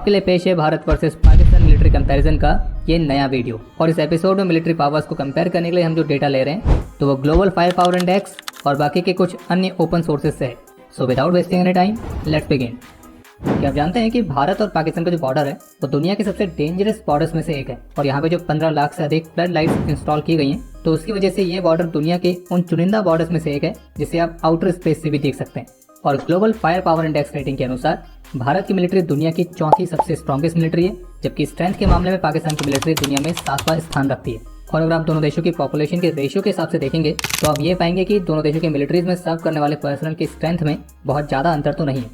आपके लिए पेश है Bharat versus Pakistan military comparison का ये नया वीडियो। और इस एपिसोड में मिलिट्री पावर्स को कंपेयर करने के लिए हम जो डेटा ले रहे हैं तो वो ग्लोबल फायर पावर इंडेक्स और बाकी के कुछ अन्य ओपन सोर्सेज से है। So without wasting any time let's begin. क्या आप जानते हैं कि भारत और पाकिस्तान का जो बॉर्डर है वो दुनिया के सबसे डेंजरस बॉर्डर्स में से एक है और यहाँ पे जो 15 लाख से अधिक फ्लड लाइट्स इंस्टॉल की गई हैं तो उसकी वजह से ये बॉर्डर दुनिया के उन चुनिंदा बॉर्डर्स में से एक है जिसे आप आउटर स्पेस से भी देख सकते हैं। और global fire power index rating के अनुसार भारत की मिलिट्री दुनिया की चौथी सबसे स्ट्रॉन्गेस्ट मिलिट्री है, जबकि स्ट्रेंथ के मामले में पाकिस्तान की मिलिट्री दुनिया में 7वां स्थान रखती है। और अगर आप दोनों देशों की पॉपुलेशन के रेशियो के हिसाब से देखेंगे तो आप ये पाएंगे कि दोनों देशों के मिलिट्रीज में सर्व करने वाले पर्सनल की स्ट्रेंथ में बहुत ज्यादा अंतर तो नहीं है।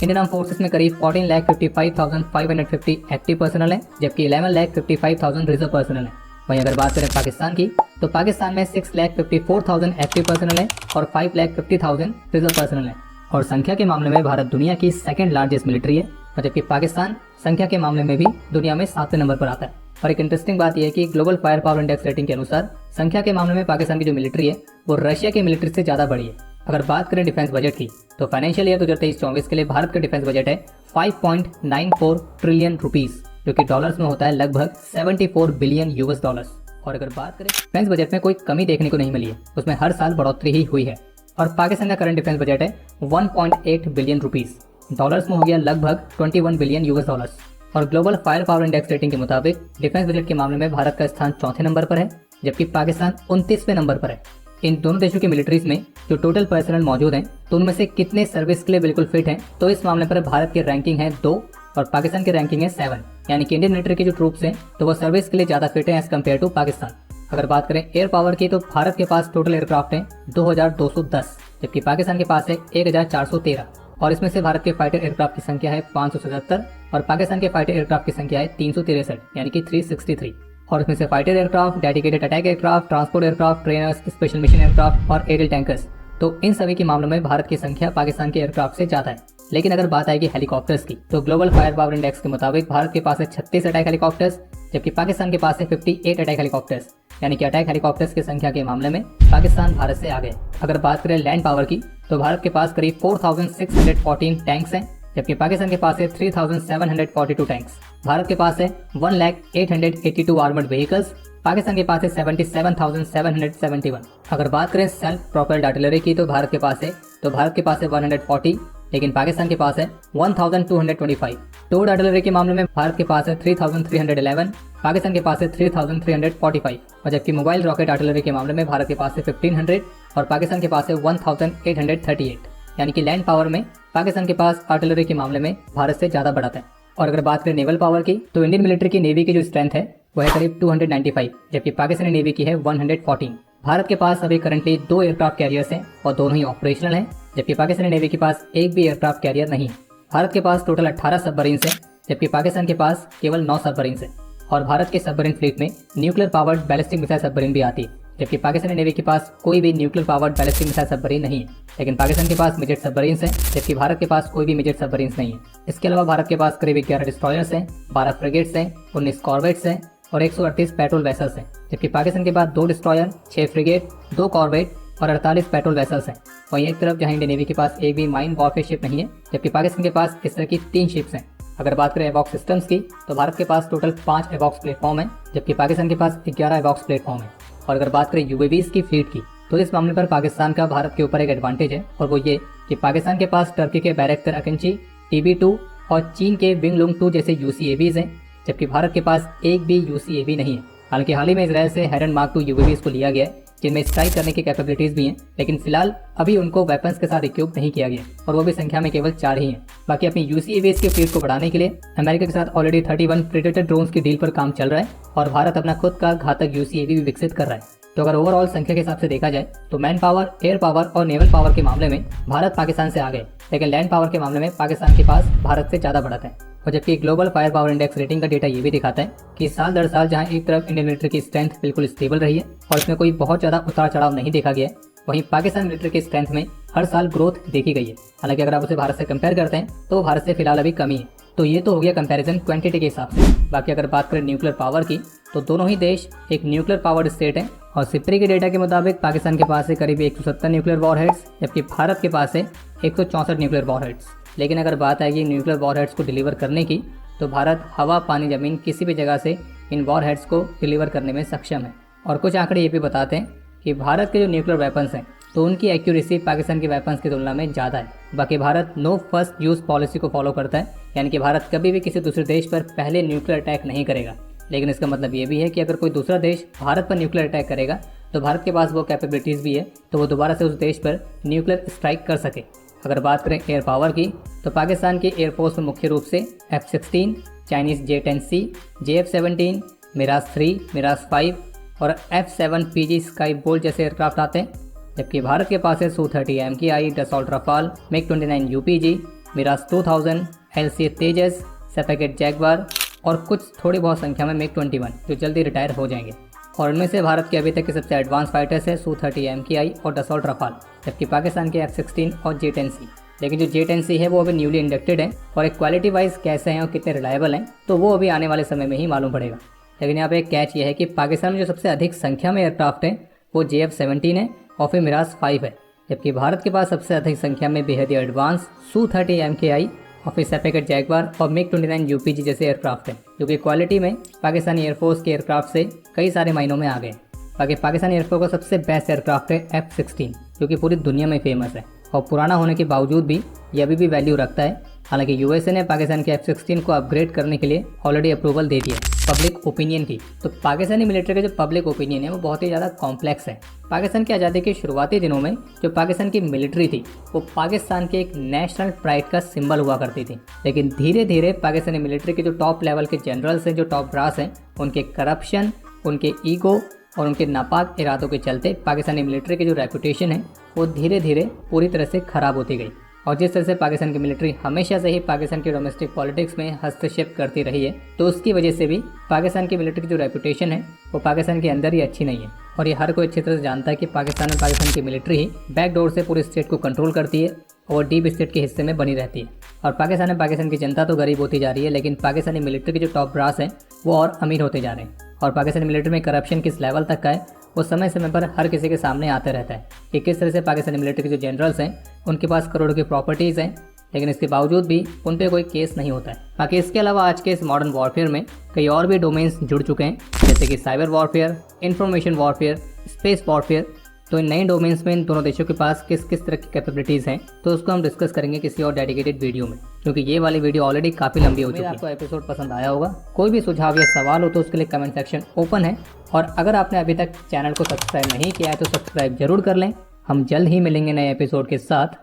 इंडियन आर्म फोर्सेस में करीब 14,55,550 एक्टिव पर्सनल है, जबकि 11,55,000 रिजर्व पर्सनल है। वहीं अगर बात करें पाकिस्तान की तो पाकिस्तान में 6,54,000 एक्टिव पर्सनल है और 5,50,000 रिजर्व पर्सनल है। और संख्या के मामले में भारत दुनिया की सेकंड लार्जेस्ट मिलिट्री है, जबकि पाकिस्तान संख्या के मामले में भी दुनिया में 7वें नंबर पर आता है। और एक इंटरेस्टिंग बात यह है कि global fire power index rating के अनुसार संख्या के मामले में पाकिस्तान की जो मिलिट्री है वो रशिया की मिलिट्री से ज्यादा बड़ी है। अगर बात करें डिफेंस बजट की तो फाइनेंशियल ईयर 2023-24 के लिए भारत का डिफेंस बजट है 5.94 ट्रिलियन रुपीस, जो कि डॉलर्स में होता है लगभग 74 बिलियन यूएस डॉलर्स। और अगर बात करें डिफेंस बजट में कोई कमी देखने को नहीं मिली है, उसमें हर साल बढ़ोतरी ही हुई है। और पाकिस्तान का करंट डिफेंस बजट है 1.8 बिलियन रुपीस, डॉलर्स में हो गया लगभग 21 बिलियन यूएस डॉलर्स। और global fire power index rating के मुताबिक डिफेंस बजट के मामले में भारत का स्थान चौथे नंबर पर है, जबकि पाकिस्तान 29वें नंबर पर है। इन दोनों देशों की मिलिट्रीज में जो टोटल पर्सनल मौजूद हैं तो उनमें से कितने सर्विस के लिए बिल्कुल फिट हैं, तो इस मामले पर भारत की रैंकिंग है 2 और पाकिस्तान की रैंकिंग है 7। यानी कि इंडियन मिलिट्री के जो ट्रूप्स हैं तो वो सर्विस के लिए ज्यादा फिट है एज कम्पेयर टू पाकिस्तान। अगर बात करें एयर पावर की तो भारत के पास टोटल एयरक्राफ्ट है 2210, जबकि पाकिस्तान के पास है 1413। और इसमें से भारत के फाइटर एयरक्राफ्ट की संख्या है 577 और पाकिस्तान के फाइटर एयरक्राफ्ट की संख्या है 363 यानी कि 363। और इसमें से fighter aircraft, dedicated attack aircraft, transport aircraft, trainers, special mission aircraft और एरियल टैंकर्स, तो इन सभी के मामलों में भारत की संख्या पाकिस्तान के एयरक्राफ्ट से ज्यादा है। लेकिन अगर बात आएगी हेलीकॉप्टर्स की तो ग्लोबल फायर पावर इंडेक्स के मुताबिक भारत के पास है 36 अटैक हेलीकॉप्टर्स, जबकि पाकिस्तान के पास है 58 अटैक हेलीकॉप्टर्स। यानी कि अटैक हेलीकॉप्टर्स की संख्या के मामले में पाकिस्तान भारत से आगे। अगर बात करें लैंड पावर की तो भारत के पास करीब 4,614 टैंक्स हैं, जबकि पाकिस्तान के पास है 3,742 टैंक्स। भारत के पास है 1,0882 आर्मर्ड व्हीकल्स, पाकिस्तान के पास है 77,771। अगर बात करें सेल्फ प्रोपेल्ड आर्टिलरी की तो भारत के पास है 140, लेकिन पाकिस्तान के पास है 1225। टोड आर्टिलरी के मामले में भारत के पास है 3311, पाकिस्तान के पास है 3345। और जबकि मोबाइल रॉकेट आर्टिलरी के मामले में भारत के पास है 1500 और पाकिस्तान के पास है 1838। यानी कि लैंड पावर में पाकिस्तान के पास आर्टिलरी के मामले में भारत से ज्यादा बढ़त है। और अगर बात करें नेवल पावर की तो इंडियन मिलिट्री की नेवी की जो स्ट्रेंथ है वह है करीब 295, जबकि पाकिस्तानी नेवी की है 114। भारत के पास अभी करंटली 2 एयरक्राफ्ट कैरियर्स हैं और दोनों ही ऑपरेशनल हैं, जबकि पाकिस्तानी नेवी के पास एक भी एयरक्राफ्ट कैरियर नहीं है। भारत के पास टोटल 18 सबमरीन्स हैं, जबकि पाकिस्तान के पास केवल 9 सबमरीन्स हैं। और भारत के सबमरीन फ्लीट में nuclear powered ballistic missile submarine भी आती है, जबकि पाकिस्तानी नेवी के पास कोई भी nuclear powered ballistic missile submarine नहीं है। लेकिन पाकिस्तान के पास मिजेट सबमरीन्स हैं, जबकि भारत के पास कोई भी मिजेट सबमरीन्स नहीं है। इसके अलावा भारत के पास करीब 11 डिस्ट्रॉयर्स हैं, 12 फ्रिगेट्स हैं, 19 कॉर्वेट्स हैं और 138 पेट्रोल वेसल्स हैं, जबकि पाकिस्तान के पास 2 डिस्ट्रॉयर, 6 फ्रिगेट, 2 कॉर्वेट और 48 पेट्रोल वेसल्स हैं। वहीं एक तरफ जहां इंडियन नेवी के पास एक भी माइन वॉरफेयर शिप नहीं है, जबकि पाकिस्तान के पास इस तरह की 3 शिप्स हैं। अगर बात करें एवॉक्स सिस्टम्स की तो भारत के पास टोटल 5 एवॉक्स प्लेटफॉर्म है, जबकि पाकिस्तान के पास 11 एवॉक्स प्लेटफॉर्म है। और अगर बात करें यूएवीज की फ्लीट की तो इस मामले पर पाकिस्तान का भारत के ऊपर एक एडवांटेज है, और वो ये कि पाकिस्तान के पास टर्की के बैरक्टर अकिंची, TB2 और चीन के विंगलुंग 2 जैसे UCAVs हैं, जबकि भारत के पास एक भी UCAV नहीं है। हालांकि हाल ही में इजराइल से हेरन मार्क 2 UAVs को लिया गया है, जिनमें स्ट्राइक करने की कैपेबिलिटीज भी हैं, लेकिन फिलहाल अभी उनको वेपन्स के साथ इक्विप नहीं किया गया और वो भी संख्या में केवल 4 ही हैं। बाकी अपनी UCAVs के फ्लीट को बढ़ाने के लिए अमेरिका के साथ ऑलरेडी 31 प्रेडेटर ड्रोन्स की डील पर काम चल रहा है और भारत अपना खुद का घातक UCAV भी विकसित कर रहा है। तो अगर ओवरऑल संख्या के हिसाब से देखा जाए तो मैन पावर, एयर पावर और नेवल पावर के मामले में भारत पाकिस्तान से आगे, लेकिन लैंड पावर के मामले में पाकिस्तान के पास भारत से ज्यादा बढ़त है। और जबकि global fire power index rating का डेटा ये भी दिखाता है कि साल दर साल जहां एक तरफ इंडियन मिलिट्री की स्ट्रेंथ बिल्कुल स्टेबल रही है और इसमें कोई बहुत ज्यादा उतार चढ़ाव नहीं देखा गया है, वहीं पाकिस्तान मिलिट्री की स्ट्रेंथ में हर साल ग्रोथ देखी गई है। हालांकि अगर आप उसे भारत से कंपेयर करते हैं तो भारत से फिलहाल अभी कमी है। तो ये तो हो गया कंपैरिजन क्वांटिटी के हिसाब से। बाकी अगर बात करें न्यूक्लियर पावर की तो दोनों ही देश एक न्यूक्लियर पावर्ड स्टेट है और सिप्री के डेटा के मुताबिक पाकिस्तान के पास है करीब 170 न्यूक्लियर वॉरहेड्स, जबकि भारत के पास है 164 न्यूक्लियर वॉरहेड्स। लेकिन अगर बात आएगी न्यूक्लियर वॉरहेड्स को डिलीवर करने की तो भारत हवा, पानी, ज़मीन किसी भी जगह से इन वॉर हेड्स को डिलीवर करने में सक्षम है। और कुछ आंकड़े ये भी बताते हैं कि भारत के जो न्यूक्लियर वेपन्स हैं तो उनकी एक्यूरेसी पाकिस्तान के वेपन्स की तुलना में ज़्यादा है। बाकी Bharat no first use policy को फॉलो करता है, यानी कि भारत कभी भी किसी दूसरे देश पर पहले न्यूक्लियर अटैक नहीं करेगा। लेकिन इसका मतलब ये भी है कि अगर कोई दूसरा देश भारत पर न्यूक्लियर अटैक करेगा तो भारत के पास वो कैपेबिलिटीज़ भी है तो वो दोबारा से उस देश पर न्यूक्लियर स्ट्राइक कर सके। अगर बात करें एयर पावर की तो पाकिस्तान की एयरफोर्स में मुख्य रूप से F-16, Chinese J-10C, JF-17, Miraj 3, Miraj 5 और F-7PG स्काई बोल्ट जैसे एयरक्राफ्ट आते हैं, जबकि भारत के पास है Su-30 MKI, Dassault Rafale, MiG-29 UPG, Mirage 2000, LCA Tejas, SEPECAT Jaguar और कुछ थोड़ी बहुत संख्या में MiG-21 जो जल्दी रिटायर हो जाएंगे। और इनमें से भारत के अभी तक के सबसे एडवांस फाइटर्स है Su-30 MKI और डसॉल्ट रफाल, जबकि पाकिस्तान के F-16 और J-10C। लेकिन जो J-10C है वो अभी न्यूली इंडक्टेड है और एक क्वालिटी वाइज कैसे हैं और कितने रिलायबल हैं तो वो अभी आने वाले समय में ही मालूम पड़ेगा। लेकिन यहाँ पे एक कैच ये है कि पाकिस्तान में जो सबसे अधिक संख्या में एयरक्राफ्ट हैं वो JF-17 है और फिर मिराज 5 है, जबकि भारत के पास सबसे अधिक संख्या में बेहद ही एडवांस Su-30 MKI और फिर सेपेकेट जैगवार और MiG-29 UPG जैसे एयरक्राफ्ट हैं, जो कि क्वालिटी में पाकिस्तानी एयरफोर्स के एयरक्राफ्ट से कई सारे मायनों में आ गए। बाकी पाकिस्तानी एयरफोर्स का सबसे बेस्ट एयरक्राफ्ट है F-16 जो कि पूरी दुनिया में फेमस है और पुराना होने के बावजूद भी ये अभी भी वैल्यू रखता है। हालांकि USA ने पाकिस्तान के F-16 को अपग्रेड करने के लिए ऑलरेडी अप्रूवल दे दिया है। पब्लिक ओपिनियन की तो पाकिस्तानी मिलिट्री का जो पब्लिक ओपिनियन है वो बहुत ही ज़्यादा कॉम्प्लेक्स है। पाकिस्तान की आज़ादी के शुरुआती दिनों में जो पाकिस्तान की मिलिट्री थी वो पाकिस्तान के एक नेशनल प्राइड का सिंबल हुआ करती थी, लेकिन धीरे धीरे पाकिस्तानी मिलिट्री के जो टॉप लेवल के जनरल्स हैं, जो टॉप ब्रास हैं, उनके करप्शन, उनके ईगो और उनके नापाक इरादों के चलते पाकिस्तानी मिलिट्री की जो रेपुटेशन है वो धीरे धीरे पूरी तरह से ख़राब होती गई। और जिस तरह से पाकिस्तान की मिलिट्री हमेशा से ही पाकिस्तान की डोमेस्टिक पॉलिटिक्स में हस्तक्षेप करती रही है तो उसकी वजह से भी पाकिस्तान की मिलिट्री की जो रेपुटेशन है वो पाकिस्तान के अंदर ही अच्छी नहीं है। और ये हर कोई अच्छी तरह से जानता है कि पाकिस्तान की मिलिट्री ही बैकडोर से पूरे स्टेट को कंट्रोल करती है और डीप स्टेट के हिस्से में बनी रहती है। और पाकिस्तान की जनता तो गरीब होती जा रही है, लेकिन पाकिस्तानी मिलिट्री के जो टॉप ब्रास हैं वो और अमीर होते जा रहे हैं। और पाकिस्तानी मिलिट्री में करप्शन किस लेवल तक का है वो समय समय पर हर किसी के सामने आता रहता है कि किस तरह से पाकिस्तानी मिलिट्री के जो जनरल्स हैं उनके पास करोड़ों की प्रॉपर्टीज़ हैं, लेकिन इसके बावजूद भी उन पर कोई केस नहीं होता है। बाकी इसके अलावा आज के इस मॉडर्न वॉरफेयर में कई और भी डोमेन्स जुड़ चुके हैं, जैसे कि cyber warfare, information warfare, space warfare. तो इन नए डोमेन्स में इन दोनों देशों के पास किस किस तरह की कैपेबिलिटीज़ हैं तो उसको हम डिस्कस करेंगे किसी और डेडिकेटेड वीडियो में, क्योंकि ये वाली वीडियो ऑलरेडी काफ़ी लंबी हो चुकी है। आपको एपिसोड पसंद आया होगा। कोई भी सुझाव या सवाल हो तो उसके लिए कमेंट सेक्शन ओपन है। और अगर आपने अभी तक चैनल को सब्सक्राइब नहीं किया है तो सब्सक्राइब जरूर कर लें। हम जल्द ही मिलेंगे नए एपिसोड के साथ।